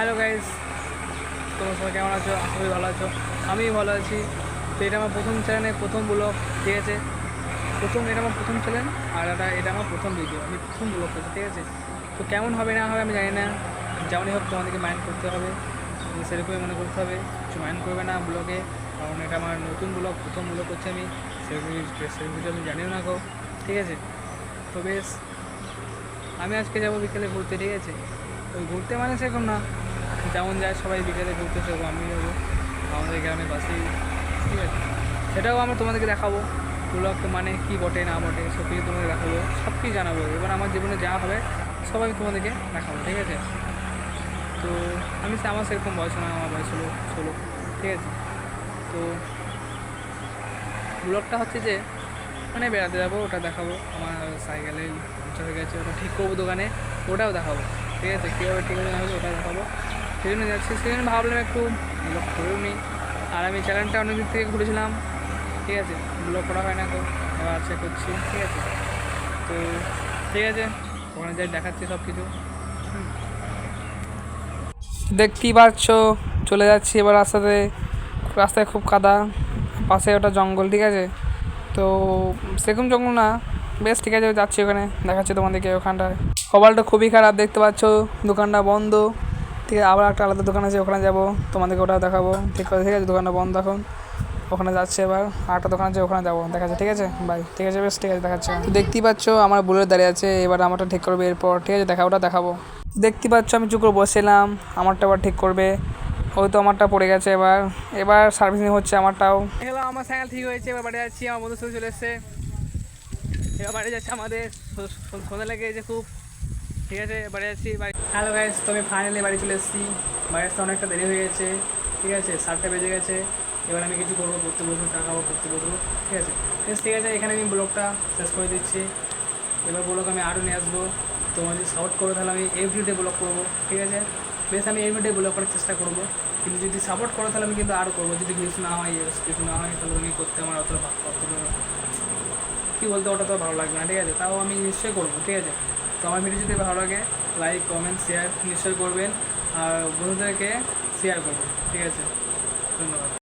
Hello guys, তোমরা সবাই কেমন আছো? আশা করি ভালো আছো। আমি ভালো আছি। তো এটা আমার প্রথম চ্যানেলে প্রথম ব্লগ, ঠিক আছে? এটা আমার প্রথম চ্যানেল, আর এটা আমার প্রথম ভিডিও, আমি প্রথম ব্লগ করছি, ঠিক আছে? তো কেমন হবে না হবে আমি জানি না, যেমনই হোক তোমাদেরকে মাইন্ড করতে হবে, সেরকমই মনে করতে হবে, কিছু মাইন্ড করবে না ব্লগে, কারণ এটা আমার নতুন ব্লগ, প্রথম ব্লগ করছি আমি, সেরকম কিছু আমি জানিও না গো, ঠিক আছে? তো বেশ, আমি আজকে যাবো বিকেলে ঘুরতে, ঠিক আছে? ওই ঘুরতে মানে সেরকম না, যেমন যায় সবাই বিকেলে ঘুরতে, সেরকম আমি যাবো আমাদের গ্রামের পাশেই, ঠিক আছে? সেটাও আমরা তোমাদেরকে দেখাবো, ব্লগ মানে কী বটে না বটে সব কিছু তোমাদের দেখাবো, সব কিছু জানাবো। এবার আমার জীবনে যা হবে সব আমি তোমাদেরকে দেখাবো, ঠিক আছে? তো আমার সেরকম বয়স না, আমার বয়স হলো 16, ঠিক আছে? তো ব্লগটা হচ্ছে যে মানে বেড়াতে যাবো, ওটা দেখাবো, আমার সাইকেলে পাংচার হয়ে গেছে, ওটা ঠিক করবো দোকানে, ওটাও দেখাবো, ঠিক আছে? কীভাবে ঠিক হয়ে হবে ওটা দেখাবো, সেই জন্য যাচ্ছি, সেই জন্য ভাবলাম একটু ব্লগ করেও নিই। আর আমি চ্যানেলটা অনেক দিন থেকে ঘুরেছিলাম, ঠিক আছে? ব্লগ করা হয় না, তো এবার আছে করছি, ঠিক আছে? তো ঠিক আছে, ওখানে যাই দেখাচ্ছি সব কিছু। দেখতেই পাচ্ছ চলে যাচ্ছি এবার রাস্তায় খুব কাদা, পাশে ওটা জঙ্গল, ঠিক আছে? তো সেরকম জঙ্গল না, বেশ, ঠিক আছে, যাচ্ছি ওখানে, দেখাচ্ছি তোমাদেরকে ওখানটায়। কপালটা খুবই খারাপ, দেখতে পাচ্ছ দোকানটা বন্ধ, ঠিক আছে? আবার একটা আলাদা দোকান আছে, ওখানে যাবো, তোমাদেরকে ওটাও দেখাবো, ঠিক আছে? ঠিক আছে, দোকানটা বন্ধ এখন, ওখানে যাচ্ছে এবার, আর একটা দোকান আছে ওখানে যাবো, দেখাচ্ছে, ঠিক আছে? বাই, ঠিক আছে, বেশ, ঠিক আছে, দেখাচ্ছে। তো দেখতেই পাচ্ছ আমার বুলেট দাঁড়িয়ে আছে, এবার আমারটা ঠিক করবে এরপর, ঠিক আছে? ওটা দেখাবো। দেখতে পাচ্ছ আমি চুপ করে বসেছিলাম, আমারটা আবার ঠিক করবে, ওই তো আমারটা পড়ে গেছে, এবার সার্ভিসিং হচ্ছে আমারটাও। এবার আমার সাইকেল ঠিক হয়েছে, এবার বাড়ি যাচ্ছি, আমার বন্ধু সঙ্গে চলে এসছে, এবার বাড়ি যাচ্ছে, আমাদের সন্ধ্যা লেগে গেছে খুব, ঠিক আছে? বাড়ি যাচ্ছি, বাড়ি। হ্যালো গাইস, তো আমি ফাইনালি বাড়ি চলে এসেছি, বাড়ি আসতে অনেকটা দেরি হয়ে গেছে, ঠিক আছে? 7টা বেজে গেছে। এবার আমি কিছু করবো, পড়তে বসবো, চা খাবো, পড়তে বসবো, ঠিক আছে? বেশ, ঠিক আছে, এখানে আমি ব্লগটা শেষ করে দিচ্ছি। এবার ব্লগ আমি আরও নিয়ে আসবো, তোমরা যদি সাপোর্ট করো তাহলে আমি এভরিডে ব্লগ করবো, ঠিক আছে? বেশ, আমি এভরিডে ব্লগ করার চেষ্টা করবো, কিন্তু যদি সাপোর্ট করো তাহলে আমি কিন্তু আরও করবো। যদি ভিউজ না হয়, কিছু না হয়, তাহলে আমি করতে আমার অতটা কী বলতে, ওটা তো ভালো লাগবে না, ঠিক আছে? তাও আমি নিশ্চয়ই করবো, ঠিক আছে? তো আমার ভিডিও যদি ভালো লাগে, লাইক, কমেন্ট, শেয়ার নিশ্চয়ই করবেন, আর বন্ধুদেরকে শেয়ার করবেন, ঠিক আছে? ধন্যবাদ।